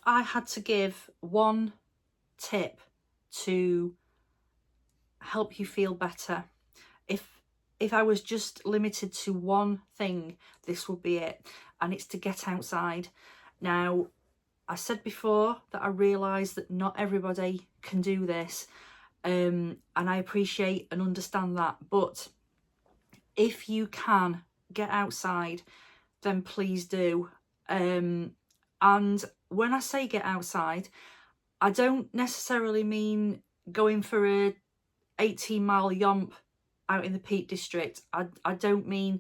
I had to give one tip to help you feel better, if I was just limited to one thing, this would be it, and it's to get outside. Now, I said before that I realise that not everybody can do this, and I appreciate and understand that, but if you can get outside, then please do. And when I say get outside, I don't necessarily mean going for a 18-mile yomp out in the Peak District. I don't mean,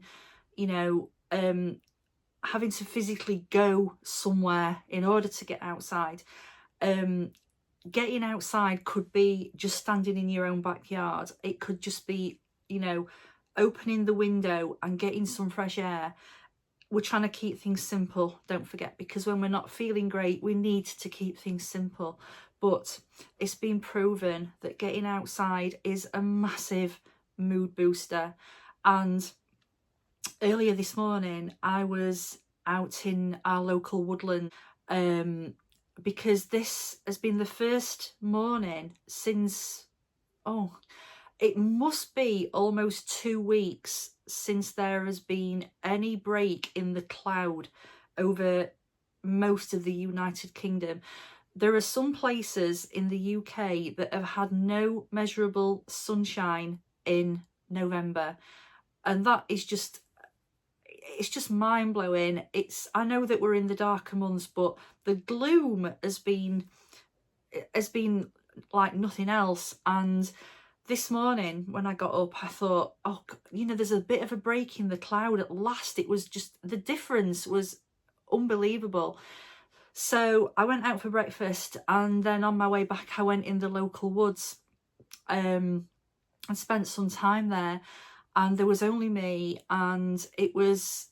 you know, having to physically go somewhere in order to get outside. Getting outside could be just standing in your own backyard. It could just be, you know, opening the window and getting some fresh air. We're trying to keep things simple, don't forget, because when we're not feeling great, we need to keep things simple. But it's been proven that getting outside is a massive mood booster. And earlier this morning, I was out in our local woodland, because this has been the first morning since, it must be almost 2 weeks since there has been any break in the cloud over most of the United Kingdom. There are some places in the UK that have had no measurable sunshine in November, and that is just, it's just mind-blowing. I know that we're in the darker months, but the gloom has been like nothing else. And this morning when I got up, I thought, oh, you know, there's a bit of a break in the cloud at last. It was just, the difference was unbelievable. So I went out for breakfast, and then on my way back I went in the local woods and spent some time there, and there was only me, and it was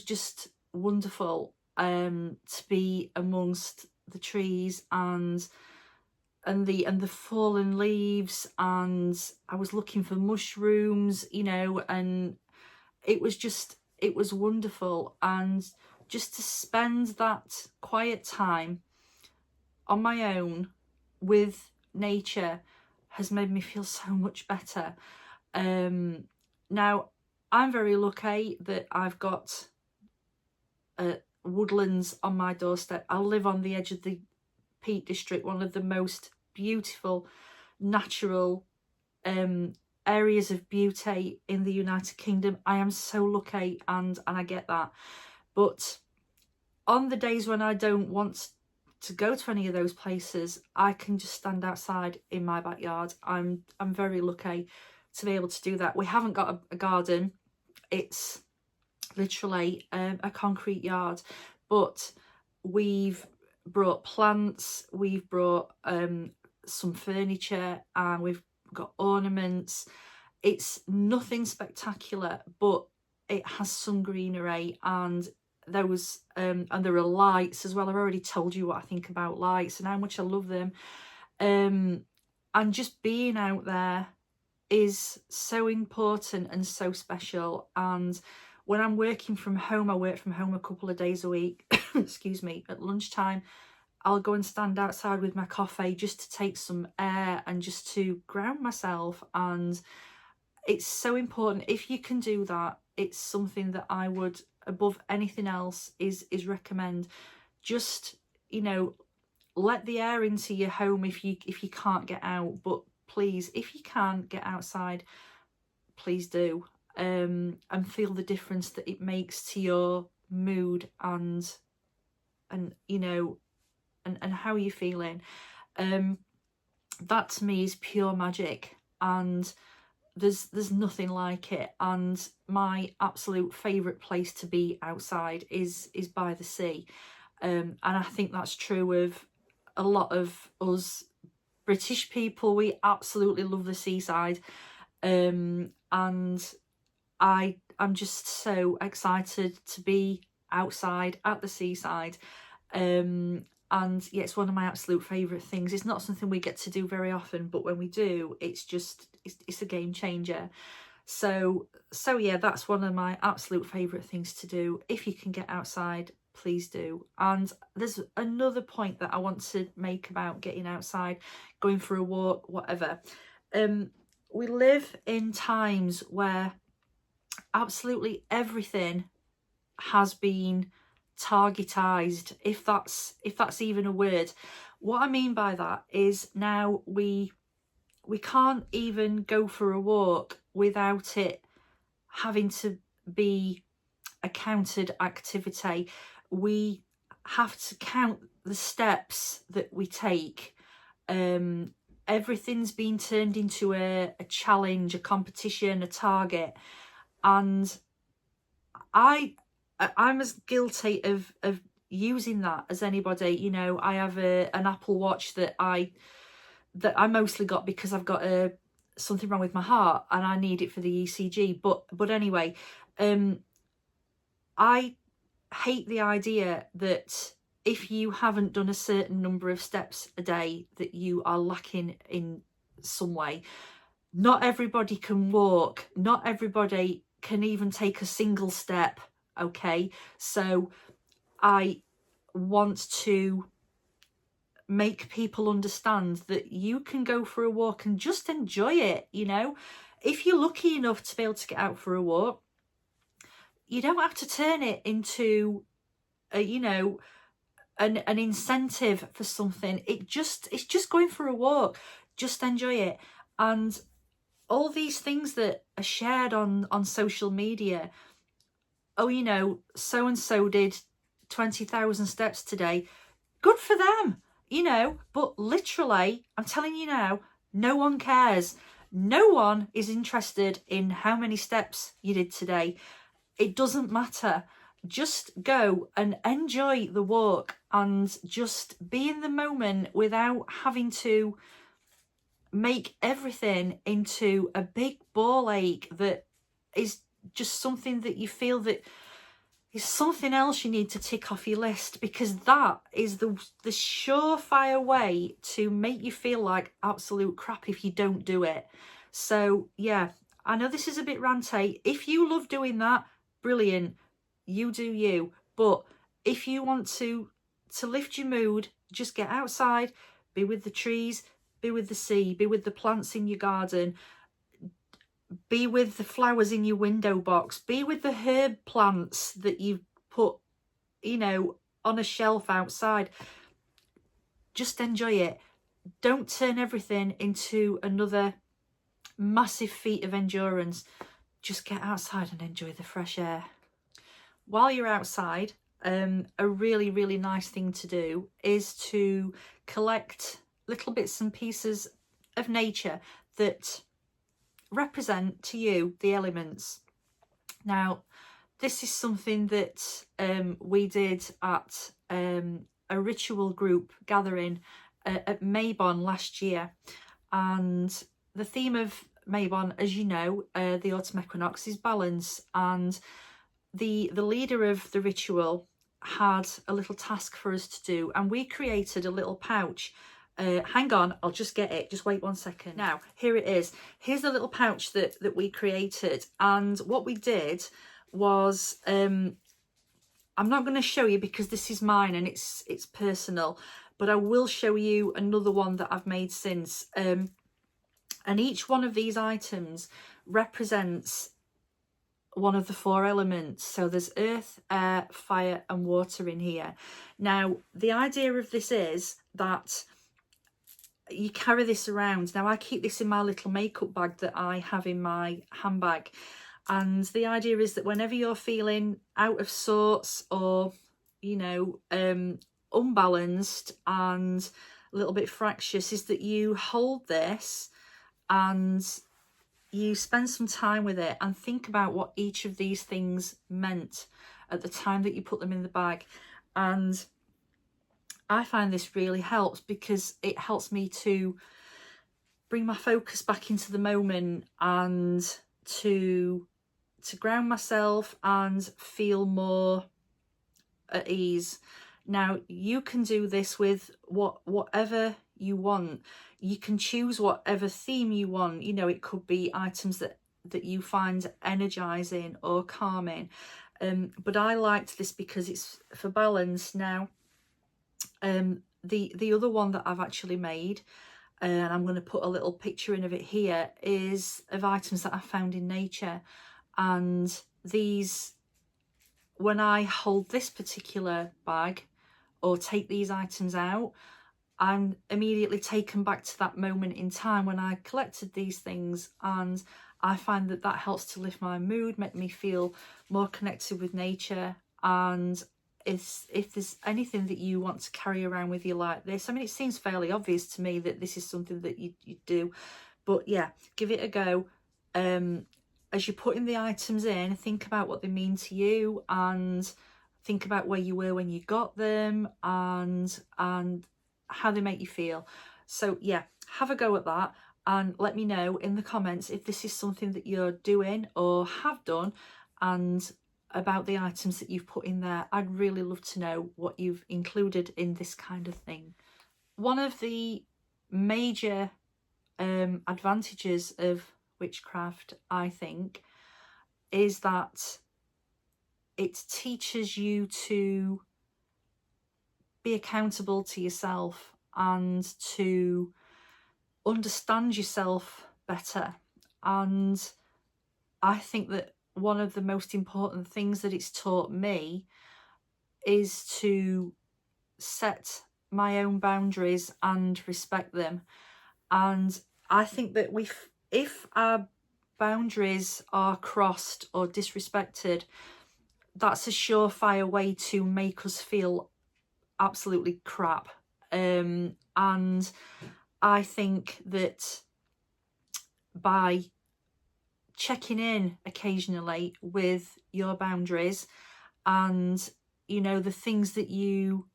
just wonderful to be amongst the trees and the fallen leaves, and I was looking for mushrooms, you know, and it was wonderful. And just to spend that quiet time on my own with nature has made me feel so much better. Now, I'm very lucky that I've got woodlands on my doorstep. I live on the edge of the Peak District, one of the most beautiful natural areas of beauty in the United Kingdom. I am so lucky, and I get that. But on the days when I don't want to go to any of those places, I can just stand outside in my backyard. I'm very lucky to be able to do that. We haven't got a garden. It's literally a concrete yard, but we've brought plants, we've brought some furniture, and we've got ornaments. It's nothing spectacular, but it has some greenery, and those and there are lights as well. I've already told you what I think about lights and how much I love them, and just being out there is so important and so special. And when I'm working from home, I work from home a couple of days a week, excuse me, at lunchtime, I'll go and stand outside with my coffee just to take some air and just to ground myself. And it's so important. If you can do that, it's something that I would, above anything else, is recommend. Just, you know, let the air into your home if you can't get out, but please, if you can get outside, please do, and feel the difference that it makes to your mood and you know, and how you're feeling. That to me is pure magic, and there's nothing like it. And my absolute favourite place to be outside is by the sea, and I think that's true of a lot of us British people. We absolutely love the seaside, and I'm just so excited to be outside at the seaside. And yeah, it's one of my absolute favourite things. It's not something we get to do very often, but when we do, it's a game changer. So yeah, that's one of my absolute favourite things to do. If you can get outside, please do. And there's another point that I want to make about getting outside, going for a walk, whatever. We live in times where absolutely everything has been targetized, if that's even a word. What I mean by that is now we can't even go for a walk without it having to be a counted activity. We have to count the steps that we take. Everything's been turned into a challenge, a competition, a target, and I'm as guilty of using that as anybody. You know, I have an Apple Watch that I mostly got because I've got something wrong with my heart and I need it for the ECG. But anyway, I hate the idea that if you haven't done a certain number of steps a day, that you are lacking in some way. Not everybody can walk. Not everybody can even take a single step. Okay, so I want to make people understand that you can go for a walk and just enjoy it. You know, if you're lucky enough to be able to get out for a walk, you don't have to turn it into an incentive for something. It's just going for a walk. Just enjoy it. And all these things that are shared on social media, oh, you know, so and so did 20,000 steps today, good for them, you know. But literally, I'm telling you now, no one cares. No one is interested in how many steps you did today. It doesn't matter. Just go and enjoy the walk and just be in the moment without having to make everything into a big ball ache that is just something that you feel that is something else you need to tick off your list, because that is the surefire way to make you feel like absolute crap if you don't do it. So yeah, I know this is a bit ranty. If you love doing that, brilliant, you do you. But if you want to lift your mood, just get outside, be with the trees, be with the sea, be with the plants in your garden, be with the flowers in your window box, be with the herb plants that you've put, you know, on a shelf outside. Just enjoy it. Don't turn everything into another massive feat of endurance. Just get outside and enjoy the fresh air. While you're outside, a really, really nice thing to do is to collect little bits and pieces of nature that represent to you the elements. Now, this is something that we did at a ritual group gathering at Maybon last year, and the theme of Maybon, as you know, the autumn equinox, is balance, and the leader of the ritual had a little task for us to do, and we created a little pouch. Hang on, I'll just get it. Just wait 1 second. Now, here it is. Here's the little pouch that we created. And what we did was, I'm not going to show you because this is mine and it's personal, but I will show you another one that I've made since. And each one of these items represents one of the 4 elements. So there's earth, air, fire and water in here. Now, the idea of this is that you carry this around. Now, I keep this in my little makeup bag that I have in my handbag, and the idea is that whenever you're feeling out of sorts or, you know, unbalanced and a little bit fractious, is that you hold this and you spend some time with it and think about what each of these things meant at the time that you put them in the bag. And I find this really helps because it helps me to bring my focus back into the moment and to ground myself and feel more at ease. Now, you can do this with whatever you want. You can choose whatever theme you want. You know, it could be items that you find energizing or calming. But I liked this because it's for balance. Now, the other one that I've actually made, and I'm going to put a little picture in of it here, is of items that I found in nature. And these, when I hold this particular bag or take these items out, I'm immediately taken back to that moment in time when I collected these things, and I find that that helps to lift my mood, make me feel more connected with nature. And if there's anything that you want to carry around with you like this, I mean, it seems fairly obvious to me that this is something that you do, but yeah, give it a go. As you're putting the items in, think about what they mean to you, and think about where you were when you got them, and how they make you feel. So yeah, have a go at that, and let me know in the comments if this is something that you're doing or have done, and about the items that you've put in there. I'd really love to know what you've included in this kind of thing. One of the major advantages of witchcraft, I think, is that it teaches you to be accountable to yourself and to understand yourself better. And I think that one of the most important things that it's taught me is to set my own boundaries and respect them. And I think that if our boundaries are crossed or disrespected, that's a surefire way to make us feel absolutely crap. And I think that by checking in occasionally with your boundaries and, you know, the things that you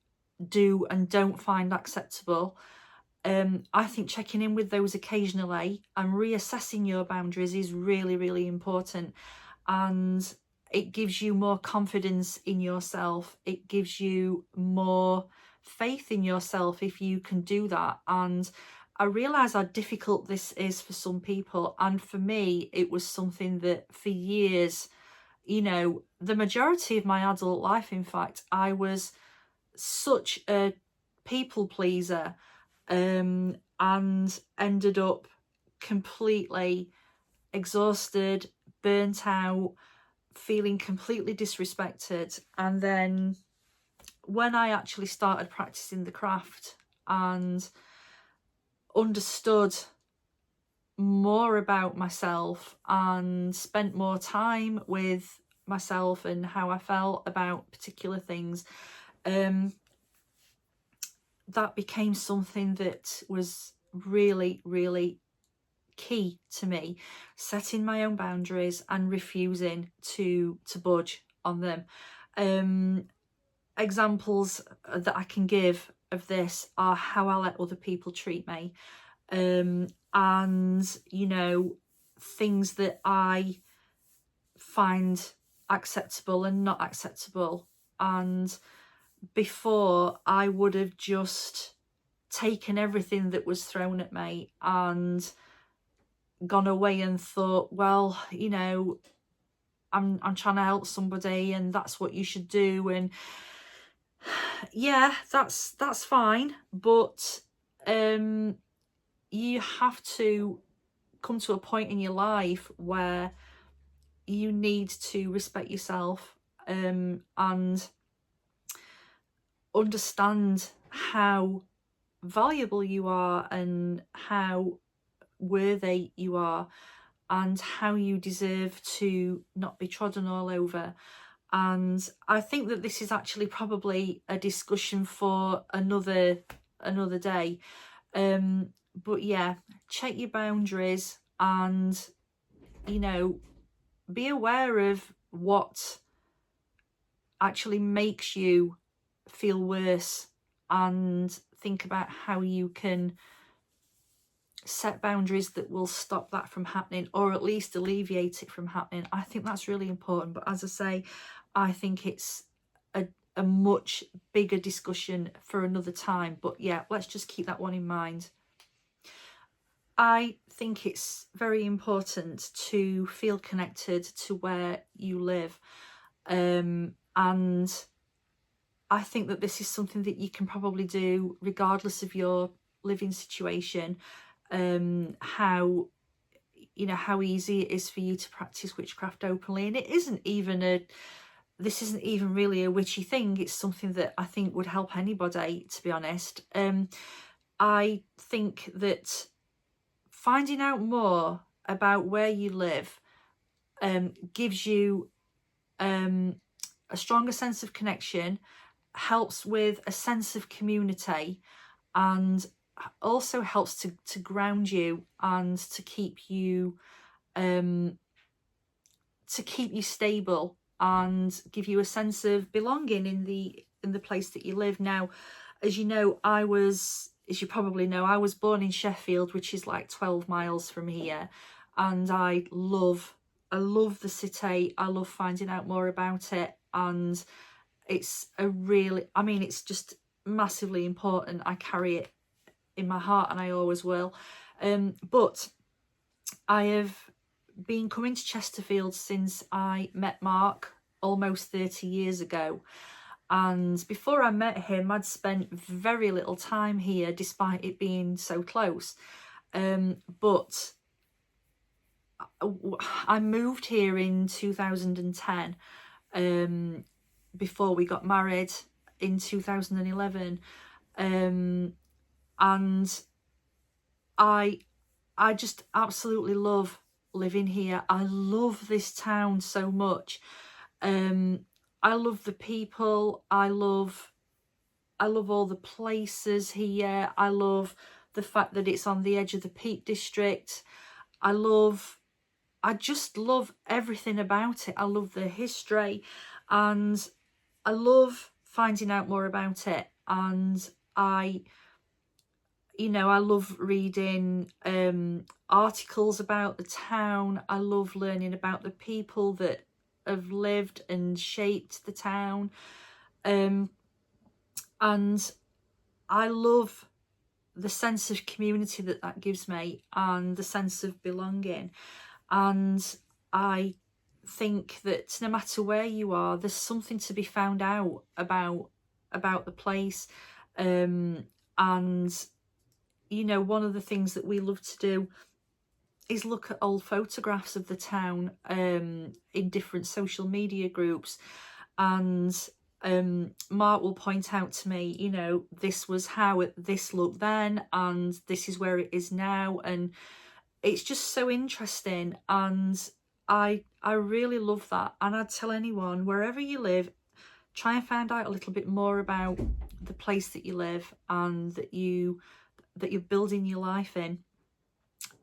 do and don't find acceptable, I think checking in with those occasionally and reassessing your boundaries is really, really important. And it gives you more confidence in yourself. It gives you more faith in yourself if you can do that. And I realise how difficult this is for some people. And for me, it was something that for years, you know, the majority of my adult life, in fact, I was such a people pleaser, and ended up completely exhausted, burnt out, feeling completely disrespected. And then when I actually started practicing the craft and understood more about myself and spent more time with myself and how I felt about particular things, that became something that was really, really key to me, setting my own boundaries and refusing to budge on them. Examples that I can give of this are how I let other people treat me, and, you know, things that I find acceptable and not acceptable. And before, I would have just taken everything that was thrown at me and gone away and thought, well, you know, I'm trying to help somebody and that's what you should do. And yeah, that's fine, but you have to come to a point in your life where you need to respect yourself, and understand how valuable you are and how worthy you are and how you deserve to not be trodden all over. And I think that this is actually probably a discussion for another day. But yeah, check your boundaries and, you know, be aware of what actually makes you feel worse, and think about how you can set boundaries that will stop that from happening, or at least alleviate it from happening. I think that's really important. But as I say, I think it's a much bigger discussion for another time. But yeah, let's just keep that one in mind. I think it's very important to feel connected to where you live. and I think that this is something that you can probably do regardless of your living situation. How, you know, how easy it is for you to practice witchcraft openly, and this isn't even really a witchy thing. It's something that I think would help anybody, to be honest. I think that finding out more about where you live gives you a stronger sense of connection, helps with a sense of community, and also helps to ground you and to keep you stable and give you a sense of belonging in the place that you live. Now, as you know, as you probably know, I was born in Sheffield, which is like 12 miles from here, and I love the city. I love finding out more about it, and it's it's just massively important. I carry it in my heart, and I always will. But I have been coming to Chesterfield since I met Mark almost 30 years ago. And before I met him, I'd spent very little time here, despite it being so close. But I moved here in 2010, before we got married in 2011. And I just absolutely love living here. I love this town so much. I love the people. I love all the places here. I love the fact that it's on the edge of the Peak District. I just love everything about it. I love the history, and I love finding out more about it. And I love reading articles about the town. I love learning about the people that have lived and shaped the town. And I love the sense of community that gives me, and the sense of belonging. And I think that no matter where you are, there's something to be found out about the place. And one of the things that we love to do is look at old photographs of the town in different social media groups. And Mark will point out to me, this was how this looked then, and this is where it is now. And it's just so interesting, and I really love that. And I'd tell anyone, wherever you live, try and find out a little bit more about the place that you live and that you're building your life in.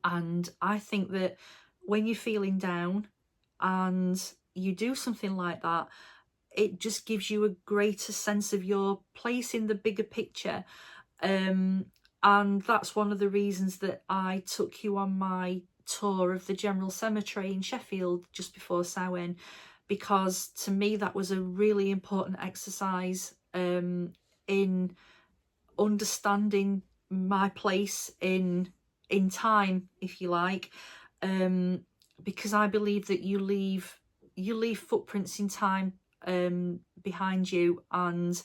And I think that when you're feeling down and you do something like that, it just gives you a greater sense of your place in the bigger picture. And that's one of the reasons that I took you on my tour of the General Cemetery in Sheffield just before Samhain, because to me that was a really important exercise in understanding my place in time, if you like, because I believe that you leave footprints in time behind you, and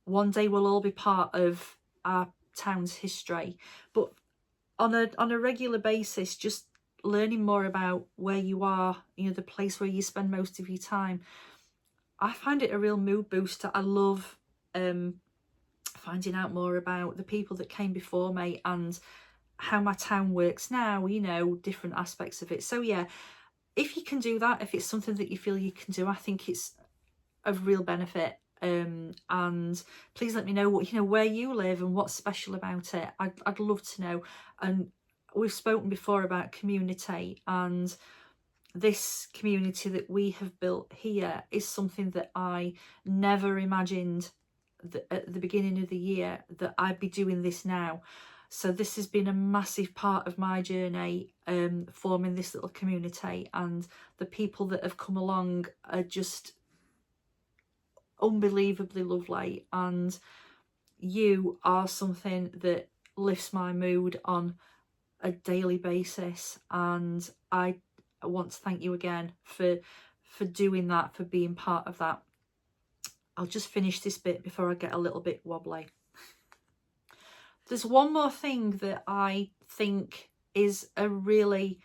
one day we'll all be part of our town's history. But on a regular basis, just learning more about where you are, the place where you spend most of your time, I find it a real mood booster. I love finding out more about the people that came before me and how my town works now, different aspects of it. So yeah, if you can do that, if it's something that you feel you can do, I think it's of real benefit. And please let me know what where you live and what's special about it. I'd love to know. And we've spoken before about community, and this community that we have built here is something that I never imagined at the beginning of the year that I'd be doing this now. So this has been a massive part of my journey, forming this little community, and the people that have come along are just unbelievably lovely, and you are something that lifts my mood on a daily basis. And I want to thank you again for for doing that, for being part of that. I'll just finish this bit before I get a little bit wobbly. There's one more thing that I think is a really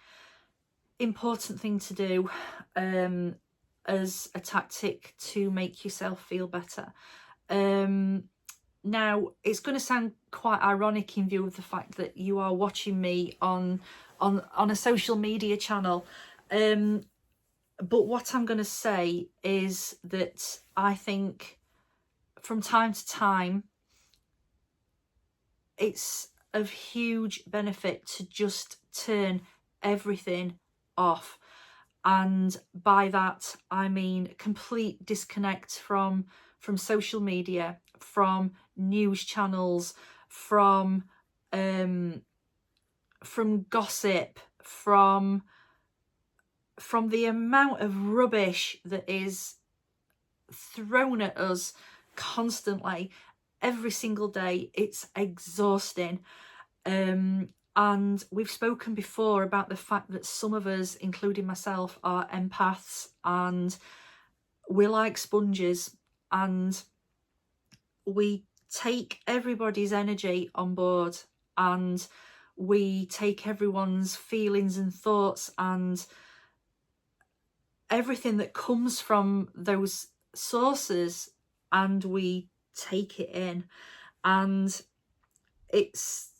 important thing to do as a tactic to make yourself feel better. Now, it's going to sound quite ironic in view of the fact that you are watching me on a social media channel. But what I'm going to say is that I think from time to time, it's of huge benefit to just turn everything off. And by that, I mean complete disconnect from social media, from news channels, from gossip, from the amount of rubbish that is thrown at us constantly every single day. It's exhausting. And we've spoken before about the fact that some of us, including myself, are empaths, and we're like sponges, and we take everybody's energy on board, and we take everyone's feelings and thoughts and everything that comes from those sources, and we take it in, and it's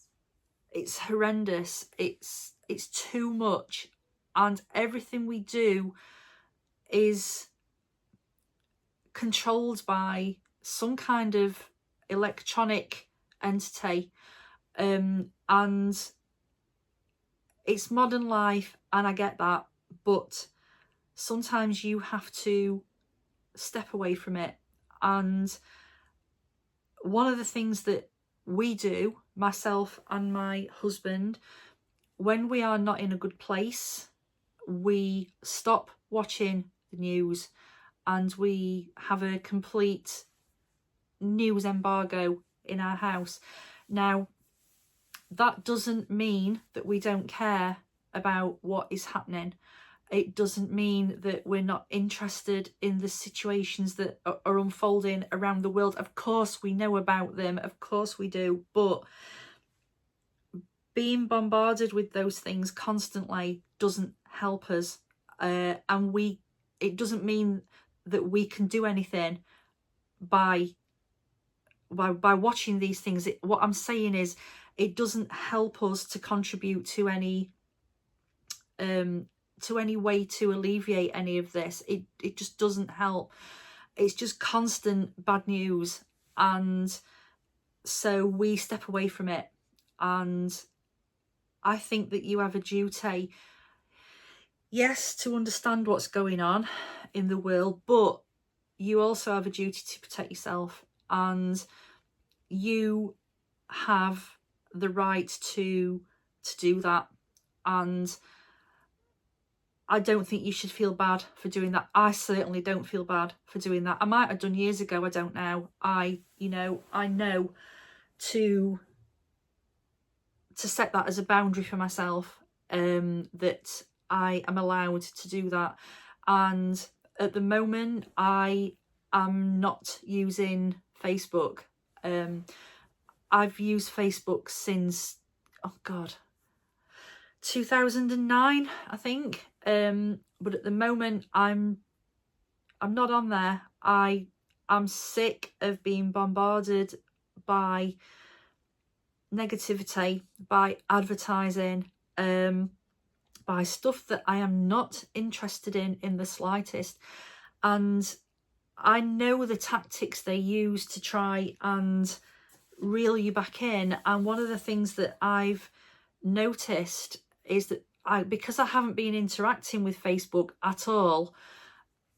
horrendous. It's too much, and everything we do is controlled by some kind of electronic entity, and it's modern life, and I get that, but sometimes you have to step away from it. And one of the things that we do, myself and my husband, when we are not in a good place, we stop watching the news and we have a complete news embargo in our house. Now, that doesn't mean that we don't care about what is happening. It doesn't mean that we're not interested in the situations that are unfolding around the world. Of course we know about them, of course we do, but being bombarded with those things constantly doesn't help us. And it doesn't mean that we can do anything by watching these things. What I'm saying is, it doesn't help us to contribute to any way to alleviate any of this. It just doesn't help. It's just constant bad news, and so we step away from it. And I think that you have a duty, yes, to understand what's going on in the world, but you also have a duty to protect yourself, and you have the right to do that. And I don't think you should feel bad for doing that. I certainly don't feel bad for doing that. I might have done years ago, I don't know. I know to set that as a boundary for myself, that I am allowed to do that. And at the moment, I am not using Facebook. I've used Facebook since, 2009, I think. But at the moment, I'm not on there. I'm sick of being bombarded by negativity, by advertising, by stuff that I am not interested in the slightest. And I know the tactics they use to try and reel you back in. And one of the things that I've noticed is that because I haven't been interacting with Facebook at all,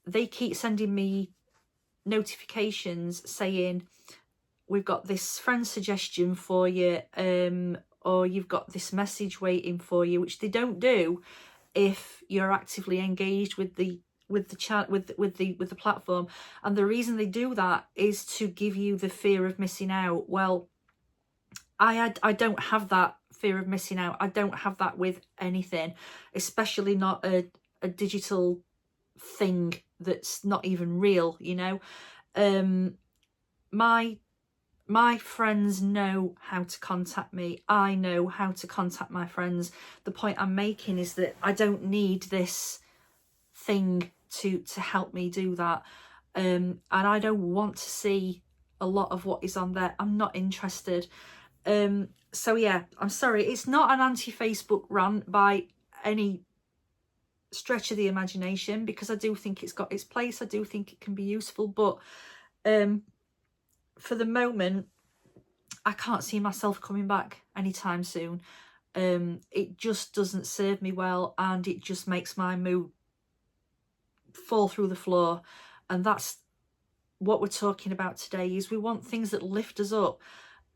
they keep sending me notifications saying, we've got this friend suggestion for you, or you've got this message waiting for you, which they don't do if you're actively engaged with the chat, with the platform. And the reason they do that is to give you the fear of missing out. Well, I don't have that fear of missing out. I don't have that with anything, especially not a digital thing that's not even real, you know. My friends know how to contact me. I know how to contact my friends. The point I'm making is that I don't need this thing to help me do that. And I don't want to see a lot of what is on there. I'm not interested. So yeah, I'm sorry. It's not an anti-Facebook rant by any stretch of the imagination, because I do think it's got its place. I do think it can be useful, but for the moment, I can't see myself coming back anytime soon. It just doesn't serve me well, and it just makes my mood fall through the floor. And that's what we're talking about today, is we want things that lift us up.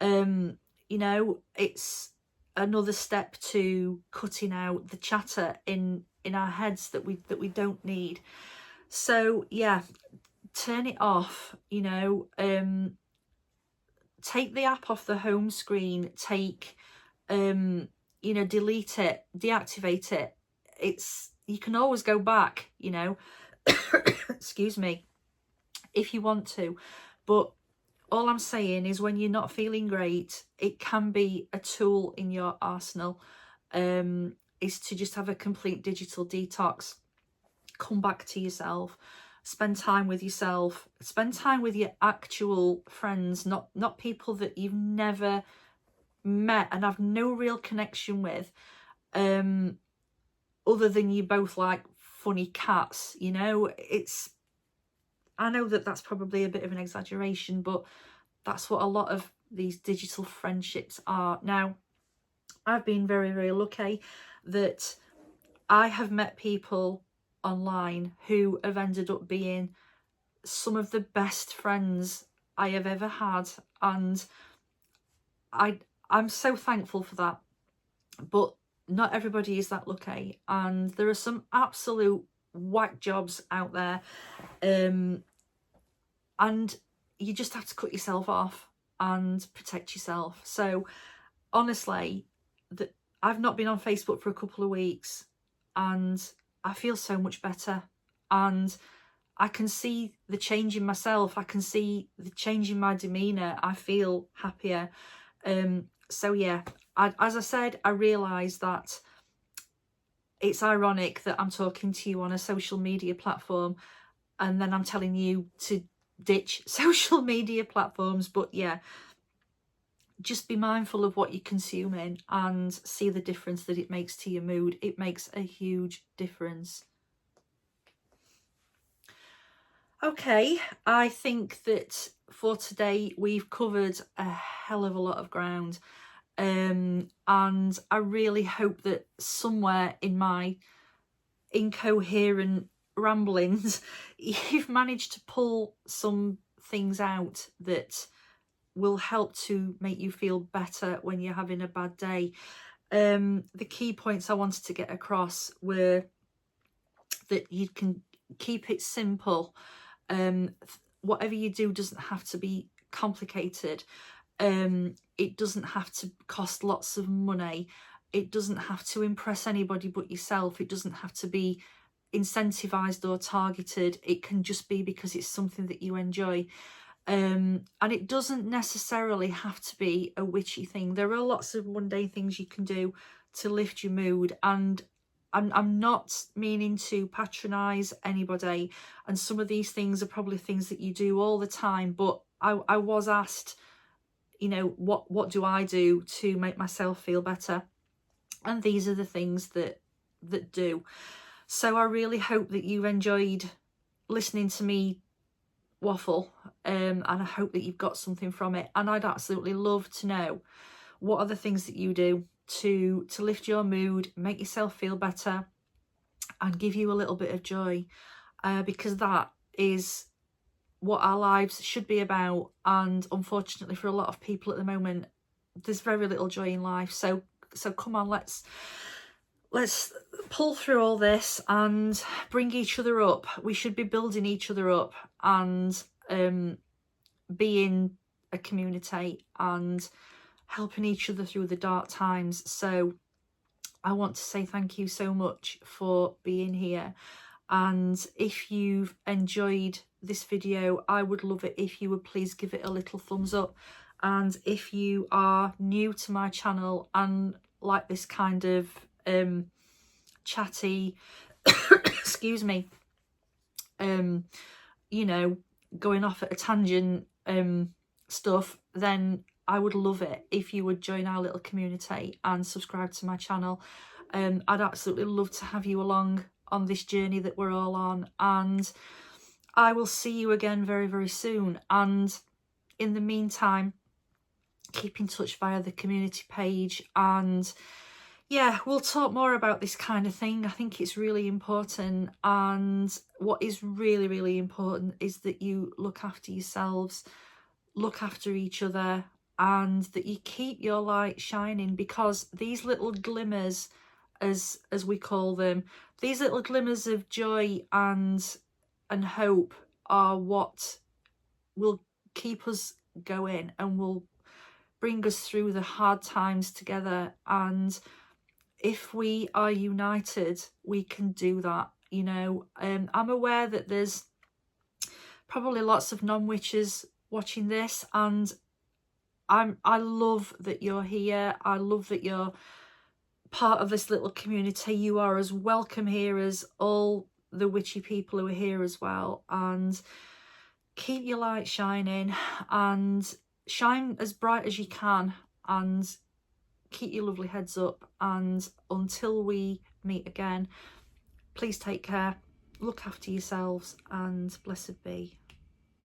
You know, it's another step to cutting out the chatter in our heads that we don't need. So yeah, turn it off, you know. Take the app off the home screen, take you know, delete it, deactivate it. You can always go back, you know. Excuse me, if you want to. But all I'm saying is, when you're not feeling great, it can be a tool in your arsenal, is to just have a complete digital detox. Come back to yourself, spend time with yourself, spend time with your actual friends, not people that you've never met and have no real connection with, other than you both like funny cats, you know. I know that that's probably a bit of an exaggeration, but that's what a lot of these digital friendships are. Now, I've been very, very lucky that I have met people online who have ended up being some of the best friends I have ever had, and I'm so thankful for that. But not everybody is that lucky, and there are some absolute whack jobs out there, and you just have to cut yourself off and protect yourself. So honestly, I've not been on Facebook for a couple of weeks, and I feel so much better, and I can see the change in myself. I can see the change in my demeanour. I feel happier. So yeah, as I said, I realise that it's ironic that I'm talking to you on a social media platform, and then I'm telling you to ditch social media platforms. But yeah, just be mindful of what you're consuming and see the difference that it makes to your mood. It makes a huge difference. Okay, I think that for today we've covered a hell of a lot of ground, and I really hope that somewhere in my incoherent ramblings you've managed to pull some things out that will help to make you feel better when you're having a bad day. The key points I wanted to get across were that you can keep it simple. Whatever you do doesn't have to be complicated. It doesn't have to cost lots of money. It doesn't have to impress anybody but yourself. It doesn't have to be incentivized or targeted. It can just be because it's something that you enjoy. And it doesn't necessarily have to be a witchy thing. There are lots of mundane things you can do to lift your mood, and I'm not meaning to patronise anybody, and some of these things are probably things that you do all the time, but I was asked, you know, what do I do to make myself feel better? And these are the things that do. So I really hope that you've enjoyed listening to me waffle, and I hope that you've got something from it. And I'd absolutely love to know, what are the things that you do to lift your mood, make yourself feel better, and give you a little bit of joy, because that is what our lives should be about. And unfortunately for a lot of people at the moment, there's very little joy in life. So come on, let's pull through all this and bring each other up. We should be building each other up and being a community and helping each other through the dark times. So I want to say thank you so much for being here. And if you've enjoyed this video, I would love it if you would please give it a little thumbs up. And if you are new to my channel and like this kind of chatty excuse me, you know, going off at a tangent stuff, then I would love it if you would join our little community and subscribe to my channel. I'd absolutely love to have you along on this journey that we're all on, and I will see you again very, very soon. And in the meantime, keep in touch via the community page, and yeah, we'll talk more about this kind of thing. I think it's really important, and what is really, really important is that you look after yourselves, look after each other, and that you keep your light shining, because these little glimmers, as we call them, these little glimmers of joy and hope are what will keep us going and will bring us through the hard times together. And if we are united, we can do that, you know. I'm aware that there's probably lots of non-witches watching this, and I love that you're here. I love that you're part of this little community. You are as welcome here as all the witchy people who are here as well. And keep your light shining, and shine as bright as you can, and keep your lovely heads up. And until we meet again, please take care, look after yourselves, and blessed be.